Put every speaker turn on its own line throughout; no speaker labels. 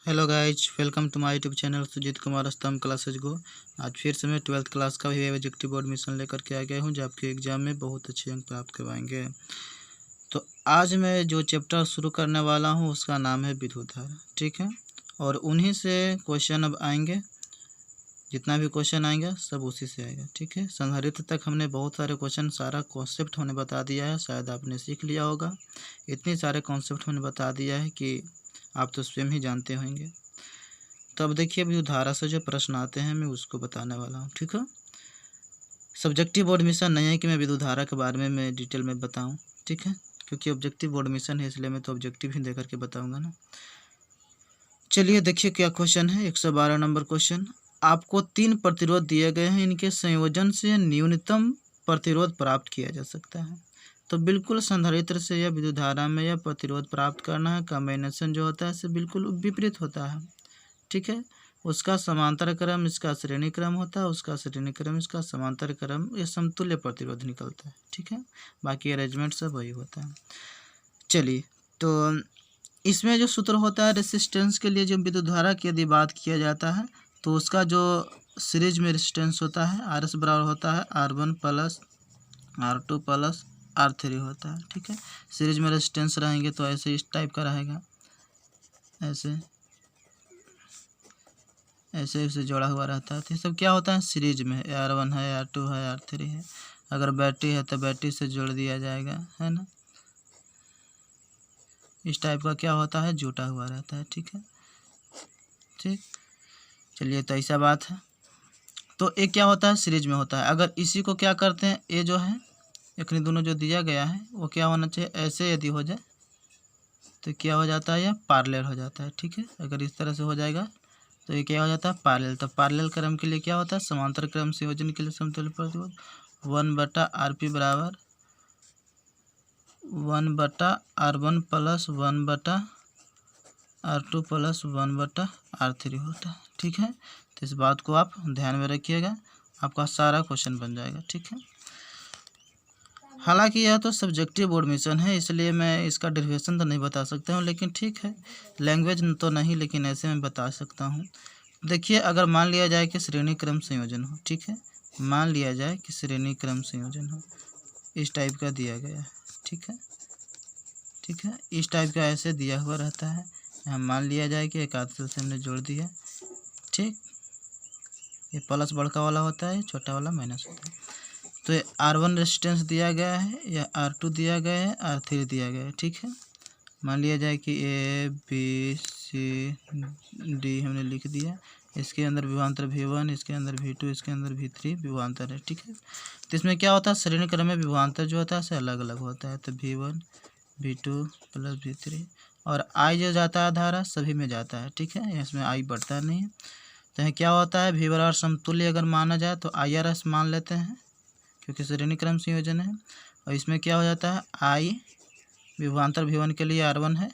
Hello guys, welcome to my YouTube channel Sujeet Kumar Stambh classes गो। आज फिर से मैं 12th क्लास का भी ऑब्जेक्टिव बोर्ड मिशन लेकर के आ गया हूँ, जो आपके एग्जाम में बहुत अच्छे अंक प्राप्त करवाएंगे। तो आज मैं जो चैप्टर शुरू करने वाला हूँ उसका नाम है विद्युत धारा। ठीक है, और उन्हीं से क्वेश्चन अब आएंगे। जितना भी क्वेश्चन आएंगे सब उसी से आएगा। ठीक है, संधारित्र तक हमने बहुत सारे क्वेश्चन, सारा कॉन्सेप्ट हमने बता दिया है, शायद आपने सीख लिया होगा। इतने सारे कॉन्सेप्ट हमने बता दिया है कि आप तो स्वयं ही जानते होंगे। तो अब देखिए, विद्युत धारा से जो प्रश्न आते हैं मैं उसको बताने वाला हूँ। ठीक है, सब्जेक्टिव बोर्ड मिशन नहीं है कि मैं विद्युत धारा के बारे में मैं डिटेल में बताऊँ। ठीक है, क्योंकि ऑब्जेक्टिव बोर्ड मिशन है, इसलिए मैं तो ऑब्जेक्टिव ही दे करके बताऊँगा ना। चलिए देखिए क्या क्वेश्चन है। 112 नंबर क्वेश्चन। आपको 3 प्रतिरोध दिए गए हैं, इनके संयोजन से न्यूनतम प्रतिरोध प्राप्त किया जा सकता है। तो बिल्कुल संधारित्र से या विद्युत धारा में यह प्रतिरोध प्राप्त करना है, कॉम्बिनेशन जो होता है इससे बिल्कुल विपरीत होता है। ठीक है, उसका समांतर क्रम, इसका श्रेणी क्रम होता है, उसका श्रेणी क्रम, इसका समांतर क्रम, ये समतुल्य प्रतिरोध निकलता है। ठीक है, बाकी अरेंजमेंट सब वही होता है। चलिए, तो इसमें जो सूत्र होता है रेसिस्टेंस के लिए, जो विद्युत धारा की यदि बात किया जाता है तो उसका जो सीरीज में रेसिस्टेंस होता है आर एस बराबर होता है R1 plus R2 plus R3 होता है। ठीक है, सीरीज में रेसिस्टेंस रहेंगे तो ऐसे इस टाइप का रहेगा, ऐसे ऐसे ऐसे जोड़ा हुआ रहता है। तो ये सब क्या होता है, सीरीज में R1 है, R2 है, R3 है। अगर बैटरी है तो बैटरी से जोड़ दिया जाएगा, है ना। इस टाइप का क्या होता है, जुटा हुआ रहता है। ठीक है, ठीक। चलिए, तो ऐसा बात है। तो ये क्या होता है, सीरीज में होता है। अगर इसी को क्या करते हैं, ये जो है इतने दोनों जो दिया गया है वो क्या होना चाहिए, ऐसे यदि हो जाए तो क्या हो जाता है, यह पार्लर हो जाता है। ठीक है, अगर इस तरह से हो जाएगा तो ये क्या हो जाता है, पार्लर। तो पार्लर क्रम के लिए क्या होता है, समांतर क्रम संयोजन के लिए समतुल्य प्रतिरोध 1/RP बराबर 1/R1 plus 1/R2 plus 1/R3 होता है। ठीक है, तो इस बात को आप ध्यान में रखिएगा, आपका सारा क्वेश्चन बन जाएगा। ठीक है, हालांकि यह तो सब्जेक्टिव बोर्ड मिशन है, इसलिए मैं इसका डेरिवेशन तो नहीं बता सकता हूँ, लेकिन ठीक है, लैंग्वेज तो नहीं, लेकिन ऐसे मैं बता सकता हूँ। देखिए, अगर मान लिया जाए कि श्रेणी क्रम संयोजन हो, ठीक है, मान लिया जाए कि श्रेणी क्रम संयोजन हो, इस टाइप का दिया गया है। ठीक है, ठीक है, इस टाइप का ऐसे दिया हुआ रहता है। यहाँ मान लिया जाए कि एक आध से हमने जोड़ दिया। ठीक, ये प्लस बड़का वाला होता है, छोटा वाला माइनस होता है। तो ये R1 रेजिस्टेंस दिया गया है, या R2 दिया गया है, R3 दिया गया है। ठीक है, मान लिया जाए कि ABCD हमने लिख दिया। इसके अंदर विभवांतर V1, इसके अंदर V2, इसके अंदर V3 विभवांतर है। ठीक है, तो इसमें क्या होता है, श्रेणी क्रम में विभवांतर जो होता है से अलग अलग होता है। तो V1 V2 प्लस V3, और I जो जाता है धारा सभी में जाता है। ठीक है, इसमें I बढ़ता नहीं है। तो यहाँ क्या होता है, V बराबर समतुल्य अगर माना जाए तो IRS मान लेते हैं, क्योंकि श्रेणी क्रम संयोजन है। और इसमें क्या हो जाता है, I विभवांतर V1 के लिए R1 है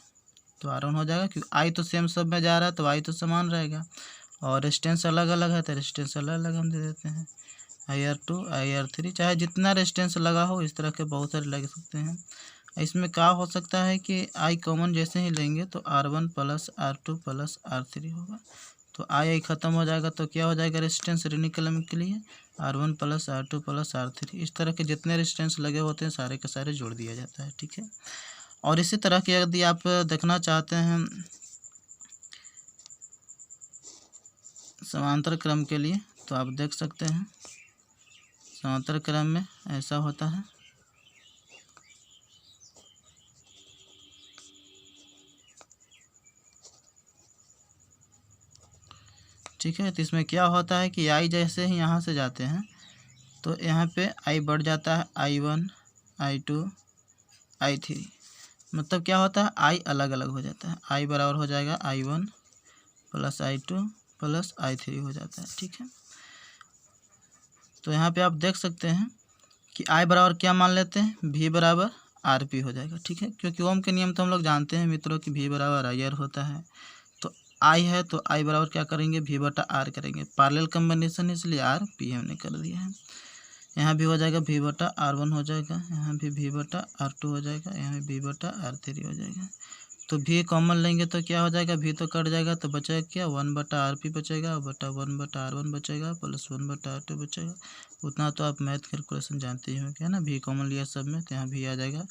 तो R1 हो जाएगा, क्योंकि I तो सेम सब में जा रहा है तो I तो समान रहेगा। और रेजिस्टेंस अलग अलग है तो रेजिस्टेंस अलग अलग हम दे देते हैं, IR2 IR3, चाहे जितना रेजिस्टेंस लगा हो, इस तरह के बहुत सारे लग सकते हैं। इसमें क्या हो सकता है कि I कॉमन जैसे ही लेंगे तो R1 plus R2 plus R3 होगा। तो I ख़त्म हो जाएगा तो क्या हो जाएगा, रेजिस्टेंस श्रेणी क्रम के लिए R1 plus R2 plus R3। इस तरह के जितने रेजिस्टेंस लगे होते हैं सारे के सारे जोड़ दिया जाता है। ठीक है, और इसी तरह के यदि आप देखना चाहते हैं समांतर क्रम के लिए तो आप देख सकते हैं, समांतर क्रम में ऐसा होता है। ठीक है, तो इसमें क्या होता है कि I जैसे ही यहाँ से जाते हैं तो यहाँ पे I बढ़ जाता है, I1 I2 I3। मतलब क्या होता है, I अलग अलग हो जाता है। I बराबर हो जाएगा I1 plus I2 plus I3 हो जाता है। ठीक है, तो यहाँ पे आप देख सकते हैं कि I बराबर क्या मान लेते हैं, V बराबर RP हो जाएगा। ठीक है, क्योंकि ओम के नियम तो हम लोग जानते हैं मित्रों कि V बराबर IR होता है। तो I है तो I बराबर क्या करेंगे, V बटा R करेंगे। पैरेलल कॉम्बिनेशन इसलिए RP हमने कर दिया है। यहाँ भी हो जाएगा V बटा R1 हो जाएगा, यहाँ भी V बटा R2 हो जाएगा, यहाँ भी V बटा R3 हो जाएगा। तो भी कॉमन लेंगे तो क्या हो जाएगा, भी तो कट जाएगा तो बचेगा क्या, 1/RP बचेगा बटा 1/R1 बचेगा प्लस 1/R2 बचेगा। उतना तो आप मैथ कैलकुलेशन जानते ही होंगे, है ना। भी कॉमन लिया सब में तो यहाँ भी आ जाएगा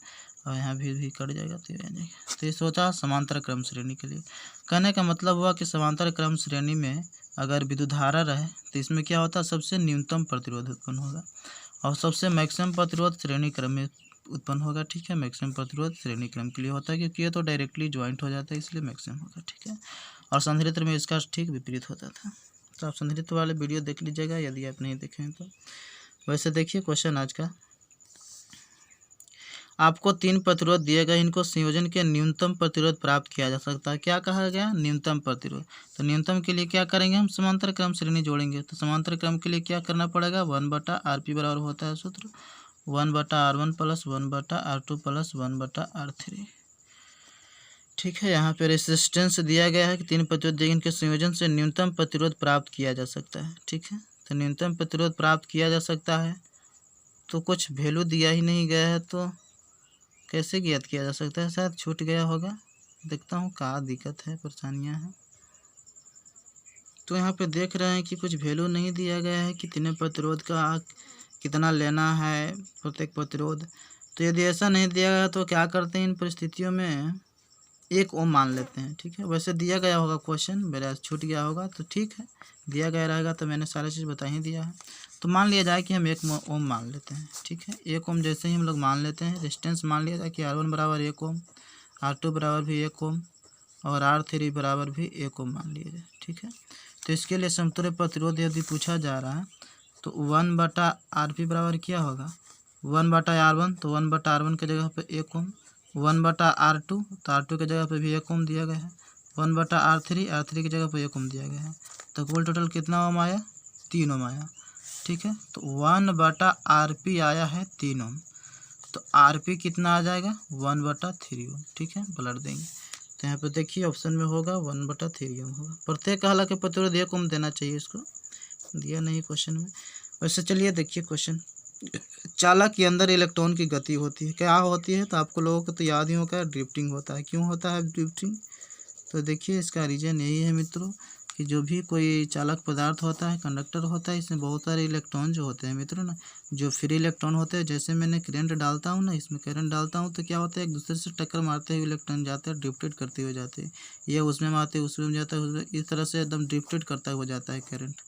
और यहाँ भी कट जाएगा तो ये आ जाएगा। तो ये सोचा समांतर क्रम श्रेणी के लिए। कहने का मतलब हुआ कि समांतर क्रम श्रेणी में अगर विद्युत धारा रहे तो इसमें क्या होता है, सबसे न्यूनतम प्रतिरोध उत्पन्न होगा और सबसे मैक्सिमम प्रतिरोध श्रेणी क्रम में उत्पन्न होगा। ठीक है, मैक्सिमम प्रतिरोध श्रेणी क्रम के लिए होता है क्योंकि ये तो डायरेक्टली ज्वाइंट हो जाता है, इसलिए मैक्सिमम होगा। ठीक है, और संधारित्र में इसका ठीक विपरीत होता था। तो आप संधारित्र वाले वीडियो देख लीजिएगा यदि आप नहीं देखें तो। वैसे देखिए क्वेश्चन आज का, आपको 3 प्रतिरोध दिए गए, इनको संयोजन के न्यूनतम प्रतिरोध प्राप्त किया जा सकता है। क्या कहा गया, न्यूनतम प्रतिरोध। तो न्यूनतम के लिए क्या करेंगे, हम समांतर क्रम श्रेणी जोड़ेंगे। तो समांतर क्रम के लिए क्या करना पड़ेगा, 1/RP बराबर होता है सूत्र 1/R1 plus 1/R2 plus 1/R3। ठीक है, यहाँ पे रेसिस्टेंस दिया गया है कि 3 प्रतिरोध दिए, इनके संयोजन से न्यूनतम प्रतिरोध प्राप्त किया जा सकता है। ठीक है, तो न्यूनतम प्रतिरोध प्राप्त किया जा सकता है तो कुछ वैल्यू दिया ही नहीं गया है तो कैसे ज्ञात किया जा सकता है, शायद छूट गया होगा। देखता हूँ क्या दिक्कत है, परेशानियाँ हैं। तो यहाँ पे देख रहे हैं कि कुछ वैल्यू नहीं दिया गया है, कितने प्रतिरोध का कितना लेना है प्रत्येक प्रतिरोध। तो यदि ऐसा नहीं दिया गया तो क्या करते हैं, इन परिस्थितियों में 1 ओम मान लेते हैं। ठीक है, वैसे दिया गया होगा क्वेश्चन, मेरा छूट गया होगा तो ठीक है, दिया गया रहेगा तो मैंने सारा चीज़ बता ही दिया है। तो मान लिया जाए कि हम 1 ओम मान लेते हैं। ठीक है, 1 ओम जैसे ही हम लोग मान लेते हैं, रेजिस्टेंस मान लिया जाए कि R1 बराबर 1 ओम, R2 बराबर भी 1 ओम और R3 बराबर भी 1 ओम मान लिया जाए। ठीक है, तो इसके लिए समतुल्य प्रतिरोध यदि पूछा जा रहा है तो 1/RP बराबर क्या होगा, 1/R1, तो 1/R1 के जगह पर 1 ओम, 1/R2, तो R2 के जगह पे भी 1 ओम दिया गया है, 1/R3, R3 की जगह पर 1 ओम दिया गया है। तो कुल टोटल कितना ओम आया, 3 ओम आया। ठीक है, तो 1/RP आया है 3 ओम, तो RP कितना आ जाएगा, 1/3 ओम। ठीक है, पलट देंगे तो यहाँ पे देखिए ऑप्शन में होगा 1/3 ओम होगा। प्रत्येक हालांकि प्रतिरोध 1 ओम देना चाहिए, इसको दिया नहीं क्वेश्चन में। वैसे चलिए देखिए क्वेश्चन, चालक के अंदर इलेक्ट्रॉन की गति होती है, क्या होती है, तो आपको लोगों को तो याद ही होगा, ड्रिफ्टिंग होता है। क्यों होता है ड्रिफ्टिंग, तो देखिए इसका रीजन यही है मित्रों कि जो भी कोई चालक पदार्थ होता है, कंडक्टर होता है, इसमें बहुत सारे इलेक्ट्रॉन जो होते हैं मित्रों ना, जो फ्री इलेक्ट्रॉन होते हैं, जैसे मैंने करंट डालता हूँ ना, इसमें करंट डालता हूँ तो क्या होता है, एक दूसरे से टक्कर मारते हुए इलेक्ट्रॉन जाते हैं, ड्रिफ्टेड करते हुए जाते हैं। ये उसमें मारते उसमें जाता है, इस तरह से एकदम ड्रिफ्टेड करता हुआ जाता है करंट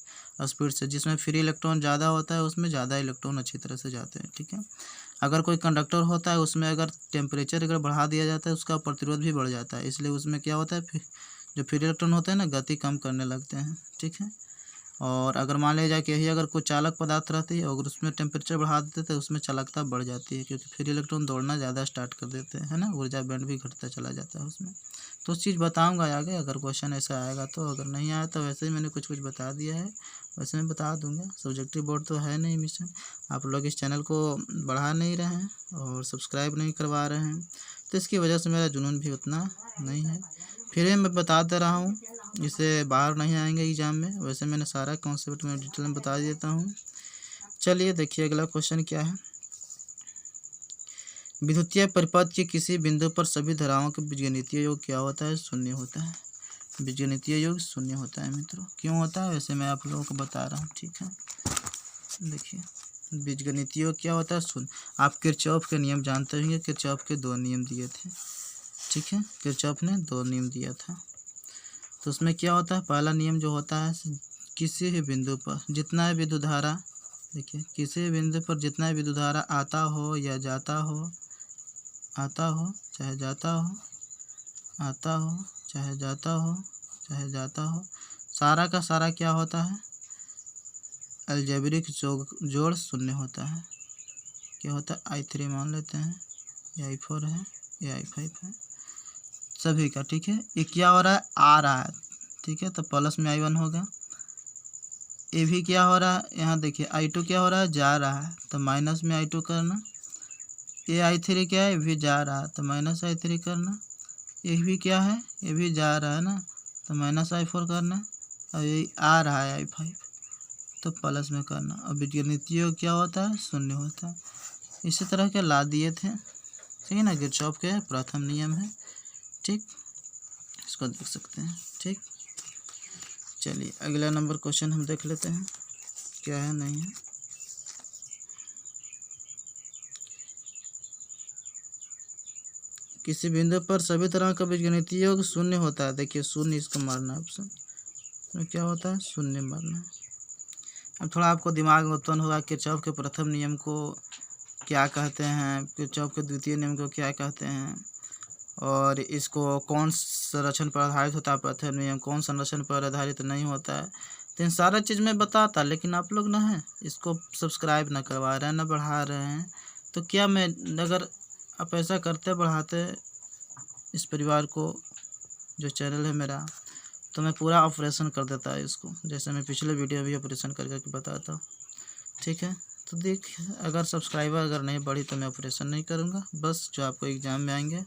स्पीड से। जिसमें फ्री इलेक्ट्रॉन ज़्यादा होता है उसमें ज़्यादा इलेक्ट्रॉन अच्छी तरह से जाते हैं। ठीक है, अगर कोई कंडक्टर होता है उसमें अगर टेम्परेचर अगर बढ़ा दिया जाता है उसका प्रतिरोध भी बढ़ जाता है, इसलिए उसमें क्या होता है, फिर जो फ्री इलेक्ट्रॉन होते हैं ना गति कम करने लगते हैं। ठीक है, और अगर मान लिया जाए कि यही अगर कोई चालक पदार्थ रहती है और उसमें टेम्परेचर बढ़ा देते तो उसमें चालकता बढ़ जाती है, क्योंकि फ्री इलेक्ट्रॉन दौड़ना ज़्यादा स्टार्ट कर देते हैं, है ना, ऊर्जा बैंड भी घटता चला जाता है उसमें। तो उस चीज़ बताऊंगा आगे अगर क्वेश्चन ऐसा आएगा तो, अगर नहीं आया तो वैसे ही मैंने कुछ बता दिया है, वैसे मैं बता दूंगा। सब्जेक्टिव बोर्ड तो है नहीं मिशन, आप लोग इस चैनल को बढ़ा नहीं रहे हैं और सब्सक्राइब नहीं करवा रहे हैं, तो इसकी वजह से मेरा जुनून भी उतना नहीं है। फिर मैं बता दे रहा हूँ, इससे बाहर नहीं आएंगे एग्जाम में। वैसे मैंने सारा कॉन्सेप्ट में डिटेल में बता देता हूँ। चलिए देखिए अगला क्वेश्चन क्या है, विद्युतीय परिपथ के किसी बिंदु पर सभी धाराओं के बीजगणितीय योग क्या होता है, शून्य होता है। बीजगणितीय योग शून्य होता है मित्रों। क्यों होता है वैसे मैं आप लोगों को बता रहा हूँ। ठीक है, देखिए बीजगणितीय योग क्या होता है, शून्य। आप किरचॉफ के नियम जानते होंगे, किरचॉफ के 2 नियम दिए थे। ठीक है, किरचॉफ ने 2 नियम दिया था, तो उसमें क्या होता है, पहला नियम जो होता है, किसी भी बिंदु पर जितना विद्युत धारा, देखिए किसी भी बिंदु पर जितना विद्युत धारा आता हो या जाता हो, आता हो चाहे जाता हो, आता हो चाहे जाता हो, चाहे जाता हो, सारा का सारा क्या होता है, अलजेब्रिक जोड़ शून्य होता है। क्या होता है, I3 मान लेते हैं, ये I4 है, ये I5 है, सभी का। ठीक है, ये क्या हो रहा है, आ रहा है। ठीक है, तो प्लस में I1 होगा। ये भी क्या हो रहा है, यहाँ देखिए I2 क्या हो रहा है, जा रहा है, तो माइनस में I2 करना। ये I3 क्या है, ये भी जा रहा है, तो माइनस I3 करना। ये भी क्या है, ये भी जा रहा है ना, तो माइनस I4 करना। और ये आ रहा है I5, तो प्लस में करना। और बीजगणितीय योग क्या होता है, शून्य होता है। इसी तरह के ला दिए थे, ठीक है ना, किरचॉफ के प्रथम नियम है। ठीक। उसको देख सकते हैं। ठीक, चलिए अगला नंबर क्वेश्चन हम देख लेते हैं क्या है नहीं है। किसी बिंदु पर सभी तरह का बीजगणितीय योग शून्य होता है। देखिए शून्य इसको मारना है, ऑप्शन में क्या होता है, शून्य मारना है। अब थोड़ा आपको दिमाग में उत्पन्न होगा किरचॉफ के प्रथम नियम को क्या कहते हैं, किरचॉफ के द्वितीय नियम को क्या कहते हैं, और इसको कौन संरक्षण पर आधारित होता है प्रथम नियम, कौन संरक्षण पर आधारित नहीं होता है। तो इन सारा चीज़ मैं बताता, लेकिन आप लोग ना है इसको सब्सक्राइब ना करवा रहे हैं ना बढ़ा रहे हैं। तो क्या मैं अगर आप ऐसा करते बढ़ाते इस परिवार को, जो चैनल है मेरा, तो मैं पूरा ऑपरेशन कर देता है इसको, जैसे मैं पिछले वीडियो भी ऑपरेशन करके बताता। ठीक है, तो देख अगर सब्सक्राइबर अगर नहीं बढ़ी तो मैं ऑपरेशन नहीं करूँगा, बस जो आपको एग्ज़ाम में आएंगे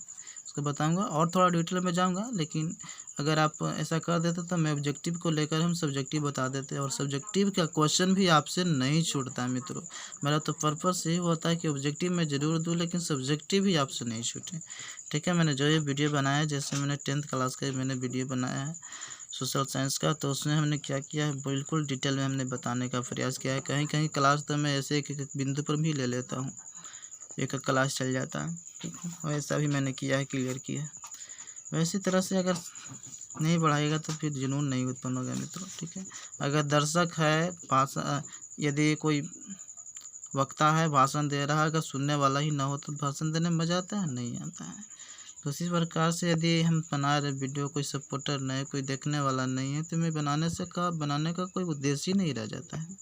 उसको बताऊंगा और थोड़ा डिटेल में जाऊंगा। लेकिन अगर आप ऐसा कर देते तो मैं ऑब्जेक्टिव को लेकर हम सब्जेक्टिव बता देते, और सब्जेक्टिव का क्वेश्चन भी आपसे नहीं छूटता है मित्रों। मेरा तो पर्पस यही होता है कि ऑब्जेक्टिव मैं ज़रूर दूँ लेकिन सब्जेक्टिव भी आपसे नहीं छूटे। ठीक है, मैंने जो ये वीडियो बनाया है, जैसे मैंने 10th क्लास का मैंने वीडियो बनाया है सोशल साइंस का, तो उसमें हमने क्या किया है बिल्कुल डिटेल में हमने बताने का प्रयास किया है। कहीं कहीं क्लास तो मैं ऐसे एक बिंदु पर भी ले लेता हूँ, एक क्लास चल जाता है। ठीक है, वैसा भी मैंने किया है, क्लियर किया है। वैसी तरह से अगर नहीं बढ़ाएगा तो फिर जुनून नहीं उत्पन्न होगा मित्रों। ठीक है, अगर दर्शक है भाषण, यदि कोई वक्ता है भाषण दे रहा है, अगर सुनने वाला ही ना हो तो भाषण देने में मज़ा आता है, नहीं आता है। तो इसी प्रकार से यदि हम बना रहे वीडियो, कोई सपोर्टर नहीं, कोई देखने वाला नहीं है, तो मैं बनाने का कोई उद्देश्य ही नहीं रह जाता है।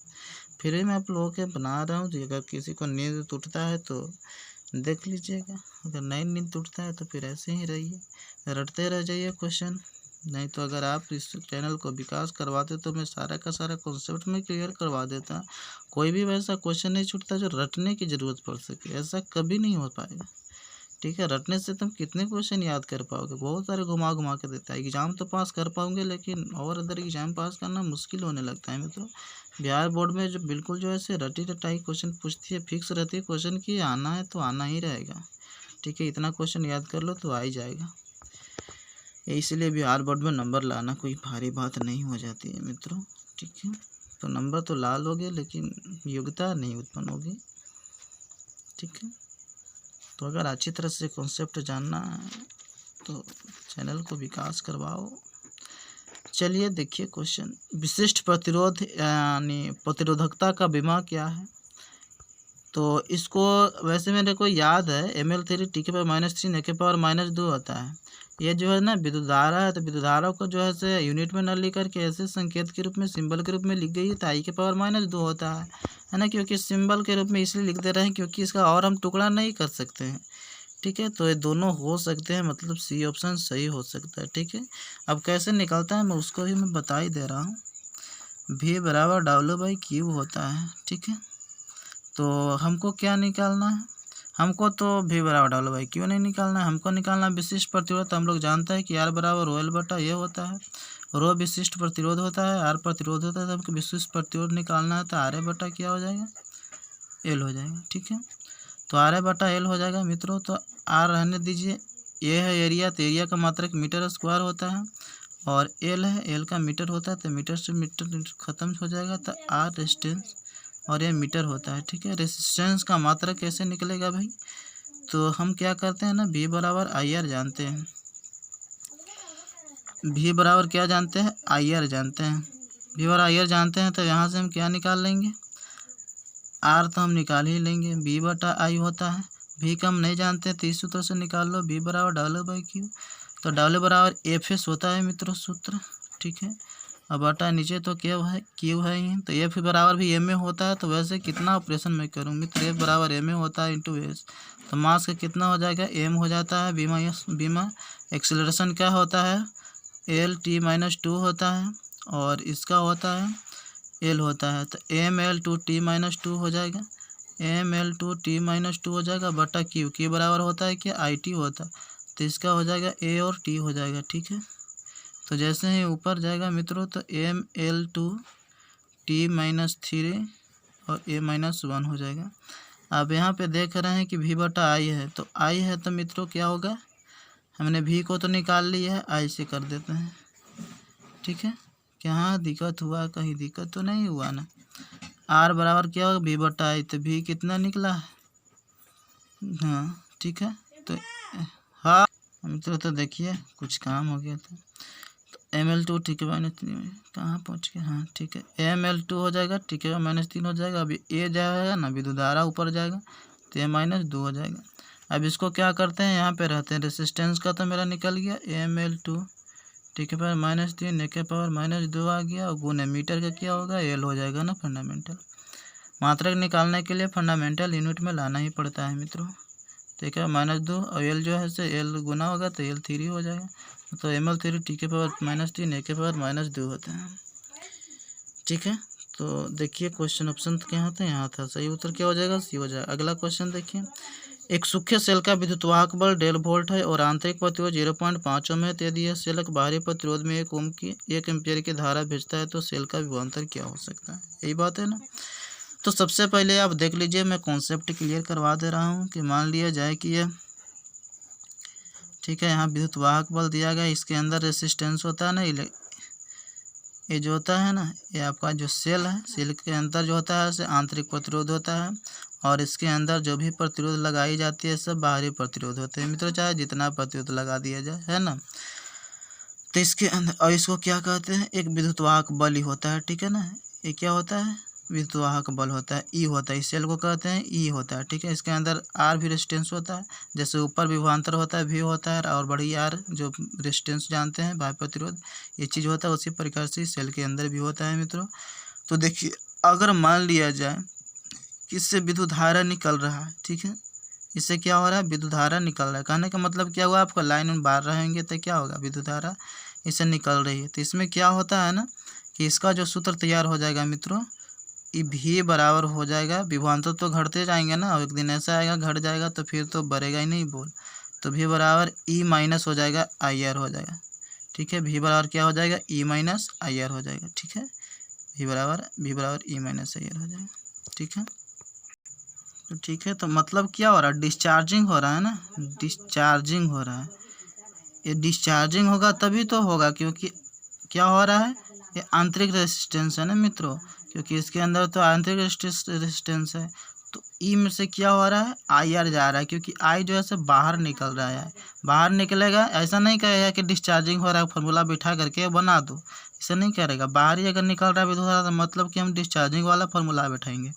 फिर भी मैं आप लोगों के बना रहा हूँ, तो अगर किसी को नींद टूटता है तो देख लीजिएगा, अगर नहीं नींद टूटता है तो फिर ऐसे ही रहिए, रटते रह जाइए क्वेश्चन। नहीं तो अगर आप इस चैनल को विकास करवाते तो मैं सारा का सारा कॉन्सेप्ट में क्लियर करवा देता। कोई भी वैसा क्वेश्चन नहीं छूटता जो रटने की ज़रूरत पड़ सके, ऐसा कभी नहीं हो पाएगा। ठीक है, रटने से तुम कितने क्वेश्चन याद कर पाओगे, बहुत सारे घुमा घुमा के देता है। एग्ज़ाम तो पास कर पाओगे लेकिन और अदर एग्ज़ाम पास करना मुश्किल होने लगता है मित्रों। बिहार बोर्ड में जो बिल्कुल जो ऐसे रटी रटाई क्वेश्चन पूछती है, फिक्स रहती है क्वेश्चन की आना है तो आना ही रहेगा। ठीक है, इतना क्वेश्चन याद कर लो तो आ ही जाएगा। इसलिए बिहार बोर्ड में नंबर लाना कोई भारी बात नहीं हो जाती है मित्रों। ठीक है, तो नंबर तो ला लोगे लेकिन योग्यता नहीं उत्पन्न होगी। ठीक है, तो अगर अच्छी तरह से कॉन्सेप्ट जानना है तो चैनल को विकास करवाओ। चलिए देखिए क्वेश्चन, विशिष्ट प्रतिरोध यानी प्रतिरोधकता का बीमा क्या है। तो इसको वैसे मेरे को याद है ml3 t के पावर -3 n के पावर -2 होता है। ये जो है ना विद्युत धारा है, तो विद्युत धारा को जो है से यूनिट में न लिख करके ऐसे संकेत के रूप में सिंबल के रूप में लिख गई है, तो i के पावर -2 होता है ना। क्योंकि सिंबल के रूप में इसलिए लिख दे रहे हैं क्योंकि इसका और हम टुकड़ा नहीं कर सकते हैं। ठीक है, तो ये दोनों हो सकते हैं, मतलब सी ऑप्शन सही हो सकता है। ठीक है, अब कैसे निकलता है मैं उसको भी मैं बता ही दे रहा हूँ। V बराबर W/Q होता है। ठीक है, तो हमको क्या निकालना है, हमको तो V बराबर W/Q नहीं निकालना है, हमको निकालना है विशिष्ट प्रतिरोध। तो हम लोग जानते हैं कि R बराबर ρl/A होता है। रो विशिष्ट प्रतिरोध होता है, R प्रतिरोध होता है, तो हमको विशिष्ट प्रतिरोध निकालना है, तो RA क्या हो जाएगा, L हो जाएगा। ठीक है, तो RA/L हो जाएगा मित्रों। तो R रहने दीजिए, ये है एरिया, तो एरिया का मात्रक मीटर स्क्वायर होता है, और L है, L का मीटर होता है, तो मीटर से मीटर खत्म हो जाएगा, तो R रेजिस्टेंस और ये मीटर होता है। ठीक है, रेजिस्टेंस का मात्रक कैसे निकलेगा भाई, तो हम क्या करते हैं ना, V बराबर IR जानते हैं, V बराबर क्या जानते हैं, IR जानते हैं। V बराबर IR जानते हैं, तो यहाँ से हम क्या निकाल लेंगे, R तो हम निकाल ही लेंगे, V/I होता है। V का हम नहीं जानते तो इस सूत्र से निकाल लो, V बराबर W/Q। तो W बराबर FS होता है मित्रों सूत्र। ठीक है, अब बटा नीचे तो Q है ही, तो F बराबर भी M में होता है। तो वैसे कितना ऑपरेशन मैं करूँ मित्र, F बराबर M में होता है इंटू S, तो मास का कितना हो जाएगा, M हो जाता है। बीमा एक्सेलरेशन क्या होता है, L/t-2 होता है, और इसका होता है L होता है, तो mL/t-2 हो जाएगा, mL/t-2 हो जाएगा बटा Q बराबर होता है कि IT होता है, तो इसका हो जाएगा A और T हो जाएगा। ठीक है, तो जैसे ही ऊपर जाएगा मित्रों तो mL/t-3 और A-1 हो जाएगा। अब यहाँ पे देख रहे हैं कि V/I है, तो I है तो मित्रों क्या होगा, हमने भी को तो निकाल लिया है, आई से कर देते हैं। ठीक है, क्या दिक्कत हुआ, कहीं दिक्कत तो नहीं हुआ ना। आर बराबर क्या होगा, भी बटा आई, तो भी कितना निकला है। हाँ ठीक है, तो हाँ मित्रों तो देखिए कुछ काम हो गया था। तो ml2 ठीक है -3 कहाँ पहुँच गया। हाँ ठीक है, ml2 हो जाएगा। ठीक है, -3 हो जाएगा। अभी ए जाएगा ना, विद्युत धारा ऊपर जाएगा तो ये -2 हो जाएगा। अब इसको क्या करते हैं, यहाँ पे रहते हैं, रेसिस्टेंस का तो मेरा निकल गया ml2। ठीक है, पर -3 ए के पावर -2 आ गया, और गुने मीटर का क्या होगा, एल हो जाएगा ना, फंडामेंटल। मात्रक निकालने के लिए फंडामेंटल यूनिट में लाना ही पड़ता है मित्रों। ठीक है, -2 और एल जो है से एल गुना होगा तो एल 3 हो जाएगा। तो ml3 टी के पावर -3 ए के पावर -2 होते हैं। ठीक है, तो देखिए क्वेश्चन ऑप्शन क्या होता है, यहाँ था। सही उत्तर क्या हो जाएगा, सी हो जाएगा। अगला क्वेश्चन देखिए, एक सूखे सेल का विद्युत वाहक बल 1.5 वोल्ट है और आंतरिक प्रतिरोध 0.5 ओम है। तो यदि यह सेल बाहरी प्रतिरोध में 1 एम्पियर की धारा भेजता है तो सेल का विभवांतर क्या हो सकता है। यही बात है ना। तो सबसे पहले आप देख लीजिए, मैं कॉन्सेप्ट क्लियर करवा दे रहा हूँ कि मान लिया जाए कि यह, ठीक है, यहाँ विद्युत वाहक बल दिया गया, इसके अंदर रेसिस्टेंस होता है ना, ये जो होता है ना, ये आपका जो सेल है, सेल के अंदर जो होता है से आंतरिक प्रतिरोध होता है, और इसके अंदर जो भी प्रतिरोध लगाई जाती है सब बाहरी प्रतिरोध होते हैं मित्रों, चाहे जितना प्रतिरोध लगा दिया जाए, है ना। तो इसके अंदर, और इसको क्या कहते हैं, एक विद्युत वाहक बल ही होता है। ठीक है ना, ये क्या होता है, विद्युत वाहक बल होता है, ई होता है। इस सेल को कहते हैं ई होता है। ठीक है, इसके अंदर आर भी रेजिस्टेंस होता है, जैसे ऊपर विभवांतर होता है, भी होता है, और बड़ी आर जो रेजिस्टेंस जानते हैं, बाह्य प्रतिरोध, ये चीज़ होता है। उसी प्रकार से सेल के अंदर भी होता है मित्रों। तो देखिए, अगर मान लिया जाए कि इससे विद्युत धारा निकल रहा है, ठीक है, इससे क्या हो रहा है, विद्युत धारा निकल रहा है। कहने का मतलब क्या हुआ, आपका लाइन में बाहर रहेंगे तो क्या होगा, विद्युत धारा इससे निकल रही है। तो इसमें क्या होता है ना कि इसका जो सूत्र तैयार हो जाएगा मित्रों, ये भी बराबर हो जाएगा, विभवांतर तो घटते जाएंगे ना, और एक दिन ऐसा आएगा घट जाएगा तो फिर तो बढ़ेगा ही नहीं बोल। तो भी बराबर ई माइनस हो जाएगा आई आर हो जाएगा। ठीक है, भी बराबर क्या हो जाएगा, ई माइनस आई आर हो जाएगा। ठीक है, भी बराबर ई माइनस आई आर हो जाएगा। ठीक है, तो ठीक है, तो मतलब क्या हो रहा है, डिस्चार्जिंग हो रहा है ना, डिस्चार्जिंग हो रहा है। ये डिस्चार्जिंग होगा तभी तो होगा, क्योंकि क्या हो रहा है, ये आंतरिक रेजिस्टेंस है ना मित्रों, क्योंकि इसके अंदर तो आंतरिक रेजिस्टेंस है। तो ई में से क्या हो रहा है, आई आर जा रहा है, क्योंकि आई जो है से बाहर निकल रहा है, बाहर निकलेगा। ऐसा नहीं कहेगा कि डिस्चार्जिंग हो रहा है, फार्मूला बिठा करके बना दो, ऐसा नहीं करेगा। बाहर ही अगर निकल रहा है विद्युत धारा, तो मतलब कि हम डिस्चार्जिंग वाला फार्मूला बैठाएंगे,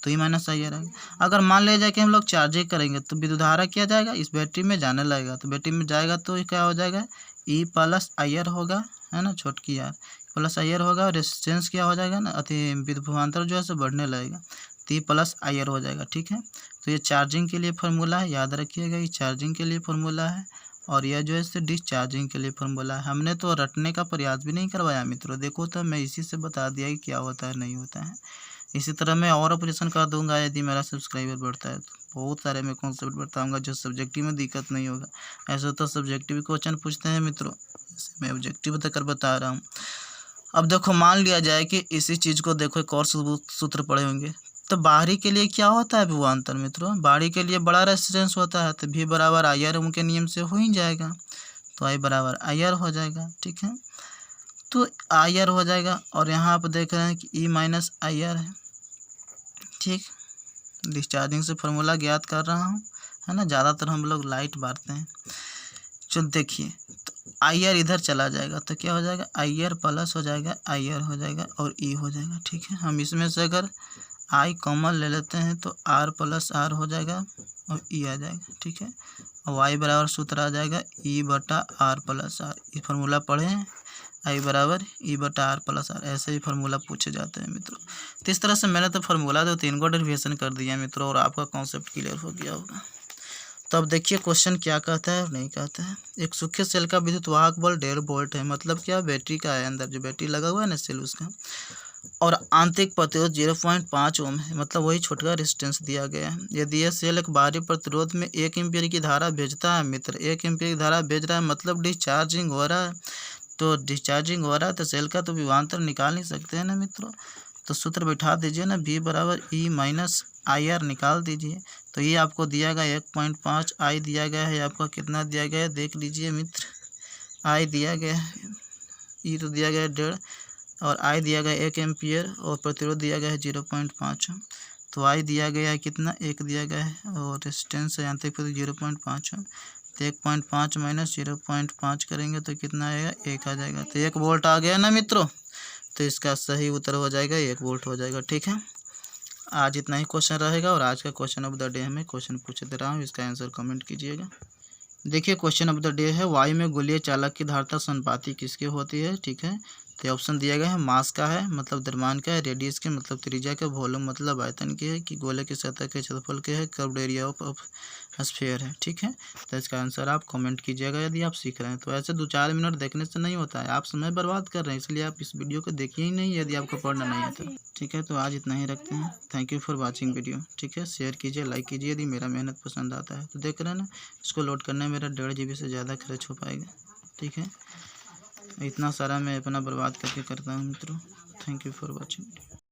तो ई माइनस आई आर आएगा। अगर मान लिया जाए कि हम लोग चार्जिंग करेंगे तो विद्युत धारा क्या जाएगा, इस बैटरी में जाने लगेगा। तो बैटरी में जाएगा तो क्या हो जाएगा, ई प्लस आई आर होगा, है ना, छोटकी आर प्लस आई आर होगा। और रेजिस्टेंस क्या हो जाएगा ना, अति विभवांतर जो है से बढ़ने लगेगा, तो ई प्लस आई आर हो जाएगा। ठीक है, तो ये चार्जिंग के लिए फार्मूला है, याद रखिएगा, ये चार्जिंग के लिए फार्मूला है, और यह जो है से डिस्चार्जिंग के लिए फार्मूला है। हमने तो रटने का प्रयास भी नहीं करवाया मित्रों, देखो तो मैं इसी से बता दिया कि क्या होता है नहीं होता है। इसी तरह मैं और ऑपरेशन कर दूंगा यदि मेरा सब्सक्राइबर बढ़ता है तो। बहुत सारे मैं कॉन्सेप्ट बताऊंगा जो सब्जेक्टिव में दिक्कत नहीं होगा। ऐसा तो सब्जेक्टिव क्वेश्चन पूछते हैं मित्रों, मैं ऑब्जेक्टिव तक बता रहा हूँ। अब देखो, मान लिया जाए कि इसी चीज़ को देखो, एक और सूत्र पढ़े होंगे। तो बाहरी के लिए क्या होता है विभवांतर मित्रों, बाहरी के लिए बड़ा रेजिस्टेंस होता है, तो भी बराबर आई आर ओम के नियम से हो ही जाएगा, तो आई बराबर आई आर हो जाएगा। ठीक है, तो आई आर हो जाएगा, और यहाँ आप देख रहे हैं कि ई माइनस आई आर है। ठीक, डिस्चार्जिंग से फार्मूला ज्ञात कर रहा हूँ, है ना, ज़्यादातर हम लोग लाइट बांटते हैं। चलो देखिए, तो आई आर इधर चला जाएगा तो क्या हो जाएगा, आई आर प्लस हो जाएगा, आई आर हो जाएगा, और ई हो जाएगा। ठीक है, हम इसमें से अगर आई कॉमन ले लेते हैं तो आर प्लस आर हो जाएगा, और ई आ जाएगा। ठीक है, और वाई बराबर सूत्र आ जाएगा ई बटा आर प्लस आर। ये फार्मूला पढ़े हैं, आई बराबर ई बटा आर प्लस आर, ऐसे ही फार्मूला पूछे जाते हैं मित्रों। तो इस तरह से मैंने तो फार्मूला 2-3 को डेरिवेशन कर दिया मित्रों, और आपका कॉन्सेप्ट क्लियर हो गया होगा। तो अब देखिए क्वेश्चन क्या कहता है और नहीं कहता है। एक सूखे सेल का विद्युत वाहक बल 1.5 वोल्ट है, मतलब क्या, बैटरी का है, अंदर जो बैटरी लगा हुआ है ना सेल उसका, और आंतरिक प्रतिरोध 0.5 ओम है, मतलब वही छोटा रेजिस्टेंस दिया गया है। यदि यह सेल एक बाहरी प्रतिरोध में 1 एम्पीयर की धारा भेजता है मित्र, 1 एम्पीयर की धारा भेज रहा है, मतलब डिस्चार्जिंग हो रहा है। तो डिस्चार्जिंग हो रहा है तो सेल का तो विभवांतर निकाल नहीं सकते हैं ना मित्रों। तो सूत्र बैठा दीजिए ना, भी बराबर ई माइनस आई आर निकाल दीजिए। तो ये आपको दिया गया 1.5, आई दिया गया है आपका कितना दिया गया है देख लीजिए मित्र, आई दिया गया है, ई तो दिया गया है 1.5 और आई दिया गया 1 एम्पियर और प्रतिरोध दिया गया है 0.5। तो आई दिया गया है कितना 1 दिया गया है और रेजिस्टेंस यांत्रिक प्रतिरोध 0.5 है। तो 1.5 माइनस 0.5 करेंगे तो कितना आएगा 1 आ जाएगा। तो 1 वोल्ट आ गया ना मित्रों। तो इसका सही उत्तर हो जाएगा 1 वोल्ट हो जाएगा। ठीक है, आज इतना ही क्वेश्चन रहेगा और आज का क्वेश्चन ऑफ द डे में क्वेश्चन पूछ दे रहा हूँ, इसका आंसर कमेंट कीजिएगा। देखिए क्वेश्चन ऑफ द डे है, वायु में गोलीय चालक की धारिता समानुपाती किसकी होती है। ठीक है, तो ऑप्शन दिया गया है मास का है मतलब द्रव्यमान का है, रेडियस के मतलब त्रिज्या का, वॉल्यूम मतलब आयतन की है, कि गोले की सतह के क्षेत्रफल के है, कर्व्ड एरिया ऑफ स्फीयर है। ठीक है, तो इसका आंसर आप कमेंट कीजिएगा यदि आप सीख रहे हैं। तो ऐसे 2-4 मिनट देखने से नहीं होता है, आप समय बर्बाद कर रहे हैं, इसलिए आप इस वीडियो को देखिए ही नहीं यदि आपको पढ़ना नहीं आता। ठीक है, तो आज इतना ही रखते हैं। Thank you for watching video. ठीक है, शेयर कीजिए, लाइक कीजिए यदि मेरा मेहनत पसंद आता है। तो देख रहे हैं ना, इसको लोड करने में मेरा 1.5 GB से ज़्यादा खर्च हो पाएगा। ठीक है, इतना सारा मैं अपना बर्बाद करके करता हूँ मित्रों। Thank you for watching.